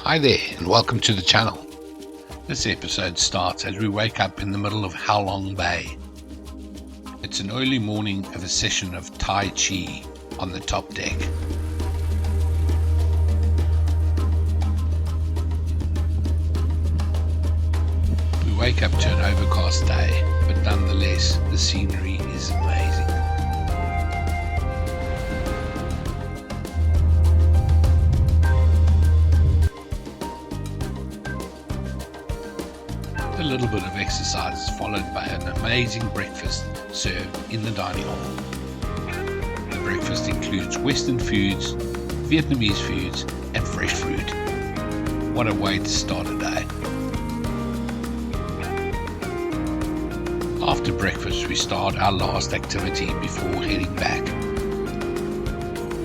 Hi there and welcome to the channel. This episode starts as we wake up in the middle of Halong Bay. It's an early morning of a session of Tai Chi on the top deck. We wake up to an overcast day, but nonetheless the scenery is amazing. A little bit of exercise is followed by an amazing breakfast served in the dining hall. The breakfast includes Western foods, Vietnamese foods and fresh fruit. What a way to start a day. After breakfast we start our last activity before heading back.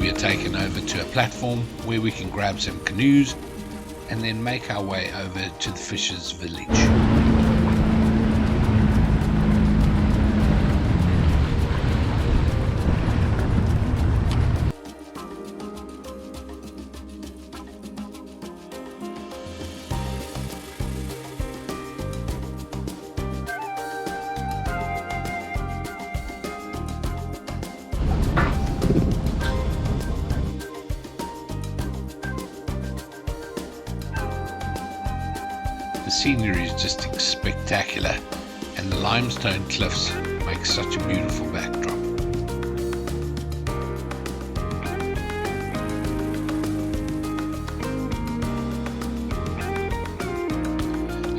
We are taken over to a platform where we can grab some canoes and then make our way over to the fishers' village. The scenery is just spectacular, and the limestone cliffs make such a beautiful backdrop.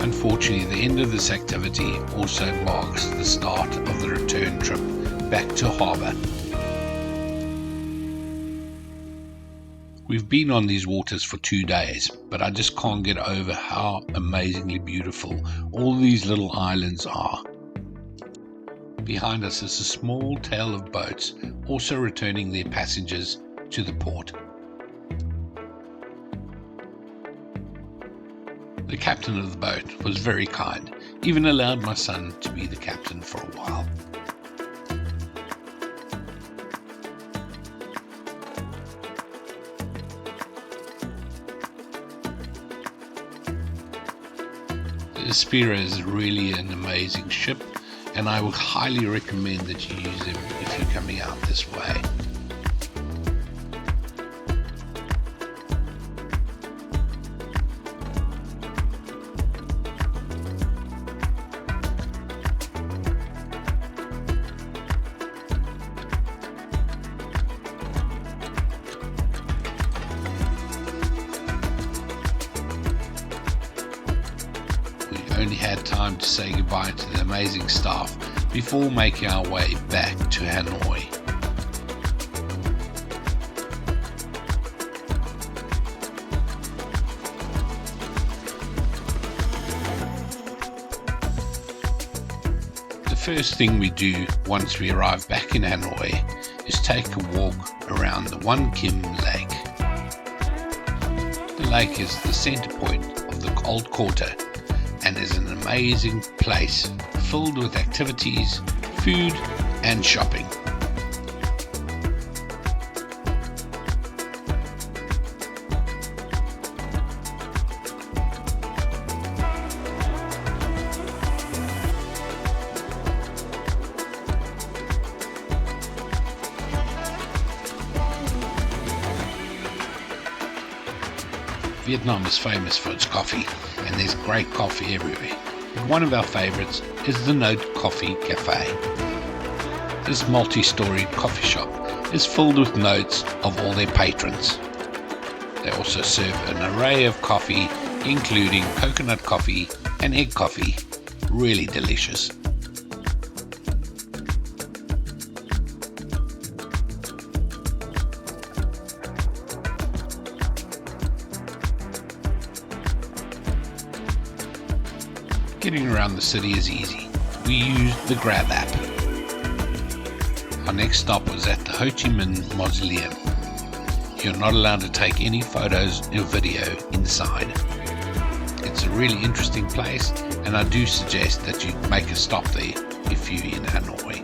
Unfortunately, the end of this activity also marks the start of the return trip back to harbour. We've been on these waters for 2 days, but I just can't get over how amazingly beautiful all these little islands are. Behind us is a small tail of boats also returning their passengers to the port. The captain of the boat was very kind, even allowed my son to be the captain for a while. The Spira is really an amazing ship, and I would highly recommend that you use them if you're coming out this way. Only had time to say goodbye to the amazing staff before making our way back to Hanoi. The first thing we do once we arrive back in Hanoi is take a walk around the One Kim Lake. The lake is the center point of the old quarter and is an amazing place filled with activities, food and shopping. Vietnam is famous for its coffee, and there's great coffee everywhere. But one of our favorites is the Note Coffee Cafe. This multi-storied coffee shop is filled with notes of all their patrons. They also serve an array of coffee, including coconut coffee and egg coffee. Really delicious. Getting around the city is easy. We used the Grab app. Our next stop was at the Ho Chi Minh Mausoleum. You're not allowed to take any photos or video inside. It's a really interesting place, and I do suggest that you make a stop there if you're in Hanoi.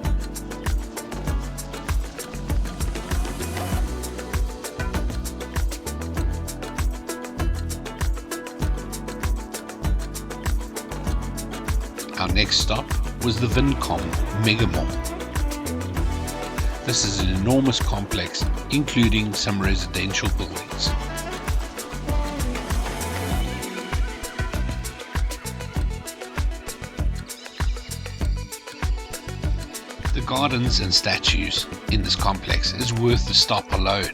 Our next stop was the Vincom Mega Mall. This is an enormous complex, including some residential buildings. The gardens and statues in this complex is worth the stop alone.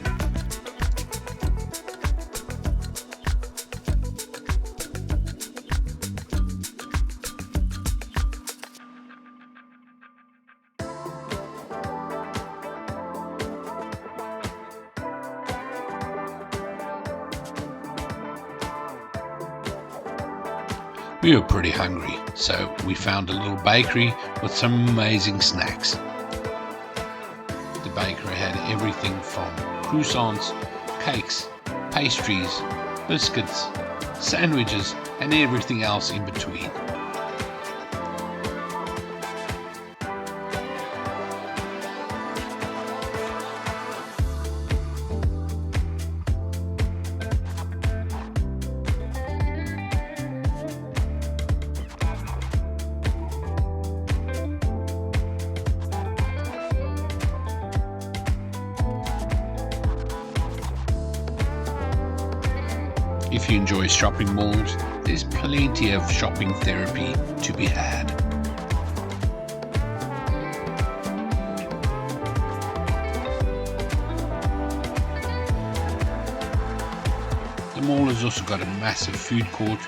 We were pretty hungry, so we found a little bakery with some amazing snacks. The bakery had everything from croissants, cakes, pastries, biscuits, sandwiches, and everything else in between. If you enjoy shopping malls, there's plenty of shopping therapy to be had. The mall has also got a massive food court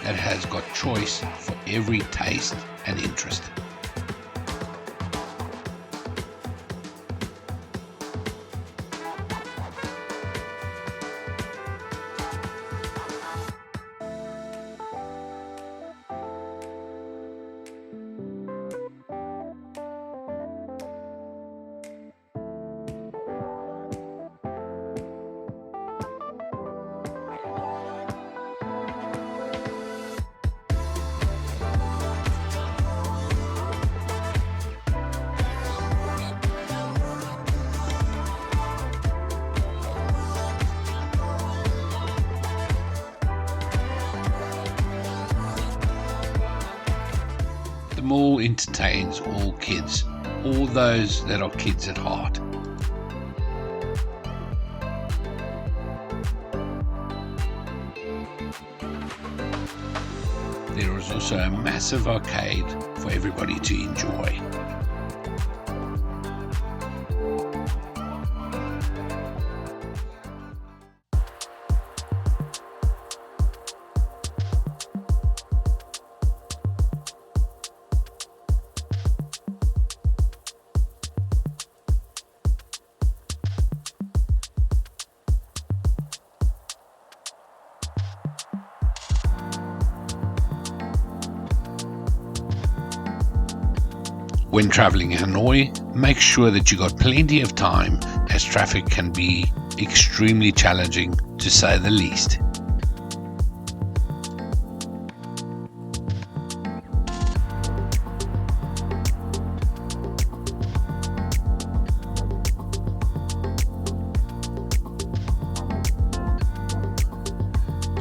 that has got choice for every taste and interest. The mall entertains all kids, all those that are kids at heart. There is also a massive arcade for everybody to enjoy. When traveling in Hanoi, make sure that you got plenty of time, as traffic can be extremely challenging to say the least.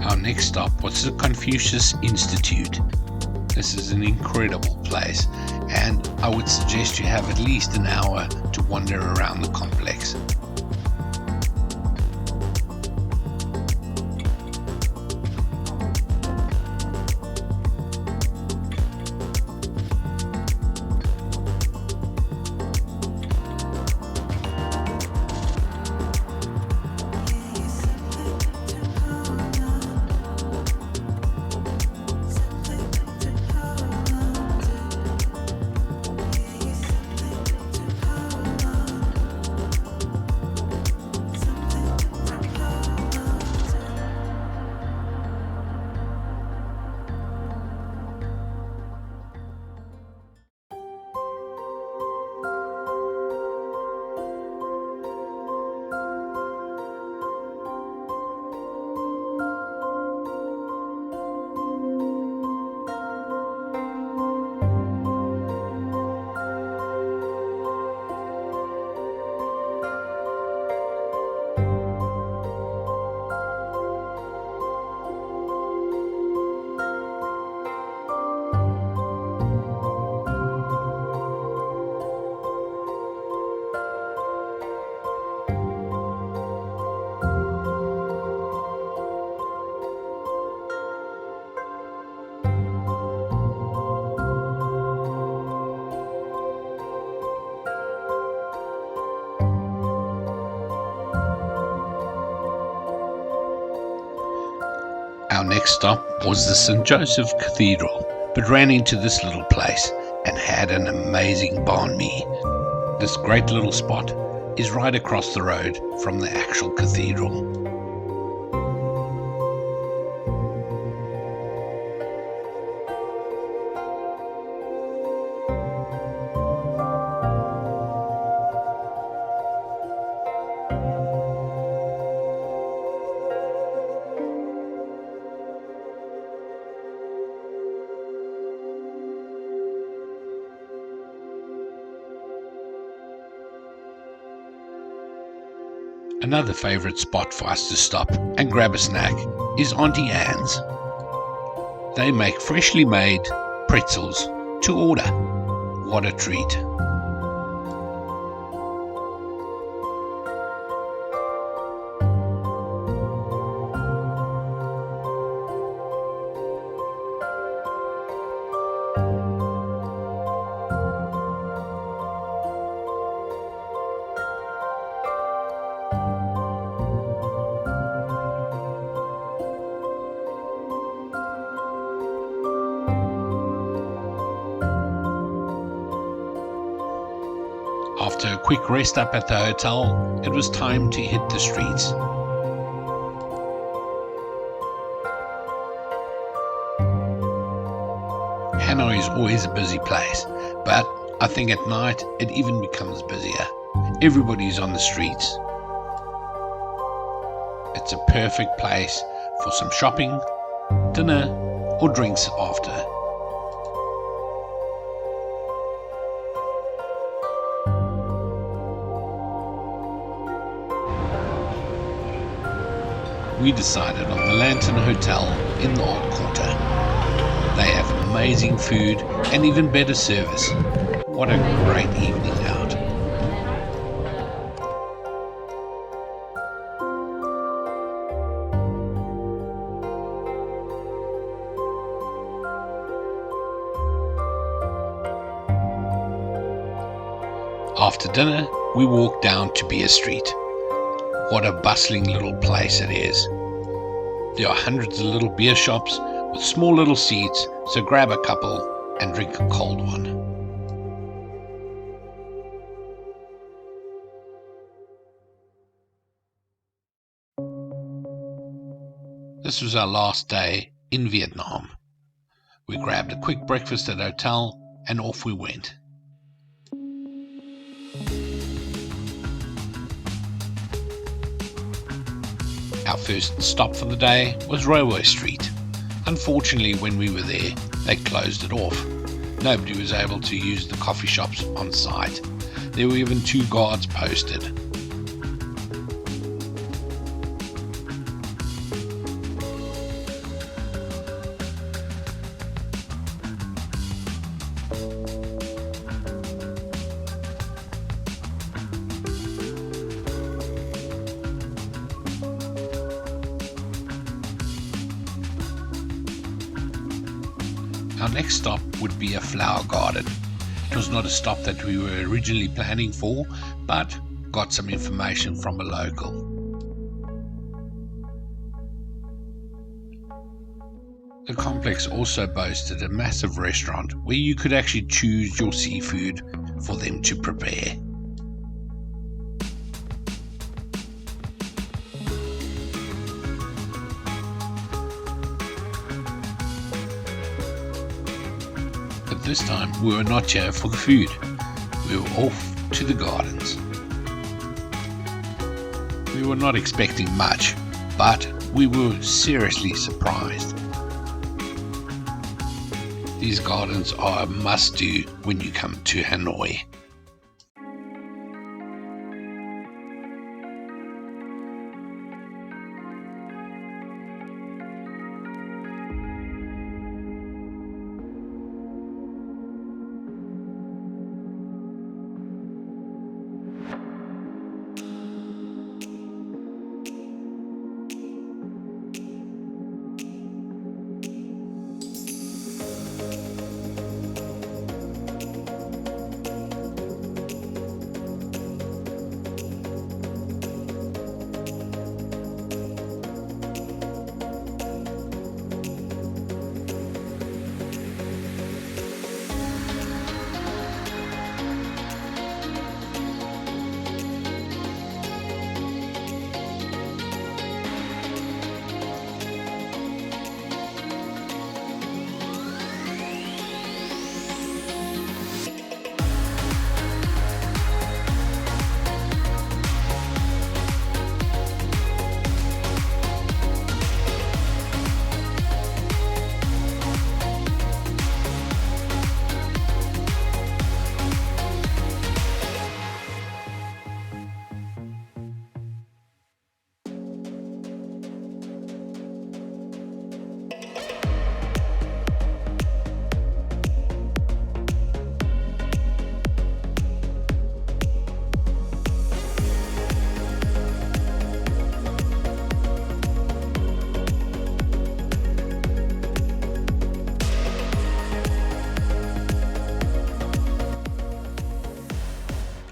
Our next stop was the Confucius Institute. This is an incredible place, and I would suggest you have at least an hour to wander around the complex. Our next stop was the St. Joseph Cathedral, but ran into this little place and had an amazing banh mi. This great little spot is right across the road from the actual cathedral. Another favourite spot for us to stop and grab a snack is Auntie Anne's. They make freshly made pretzels to order. What a treat! After a quick rest up at the hotel, it was time to hit the streets. Hanoi is always a busy place, but I think at night it even becomes busier. Everybody's on the streets. It's a perfect place for some shopping, dinner, or drinks after. We decided on the Lantern Hotel in the Old Quarter. They have amazing food and even better service. What a great evening out. After dinner, we walked down to Beer Street. What a bustling little place it is. There are hundreds of little beer shops with small little seats, so grab a couple and drink a cold one. This was our last day in Vietnam. We grabbed a quick breakfast at a hotel and off we went. Our first stop for the day was Railway Street. Unfortunately, when we were there, they closed it off. Nobody was able to use the coffee shops on site. There were even 2 guards posted. Our next stop would be a flower garden. It was not a stop that we were originally planning for, but got some information from a local. The complex also boasted a massive restaurant where you could actually choose your seafood for them to prepare. But this time we were not here for the food. We were off to the gardens. We were not expecting much, but we were seriously surprised. These gardens are a must-do when you come to Hanoi.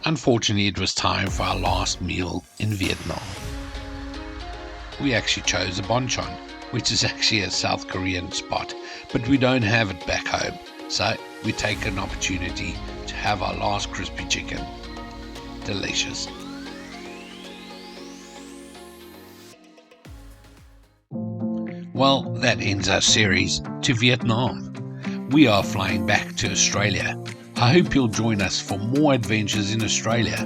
Unfortunately, it was time for our last meal in Vietnam. We actually chose a bonchon, which is actually a South Korean spot, but we don't have it back home, so we take an opportunity to have our last crispy chicken. Delicious. Well, that ends our series to Vietnam. We are flying back to Australia. I hope you'll join us for more adventures in Australia.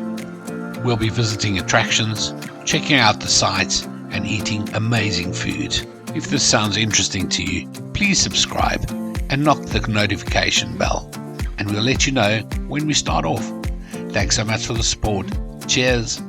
We'll be visiting attractions, checking out the sights, and eating amazing food. If this sounds interesting to you, please subscribe and knock the notification bell, and we'll let you know when we start off. Thanks so much for the support. Cheers.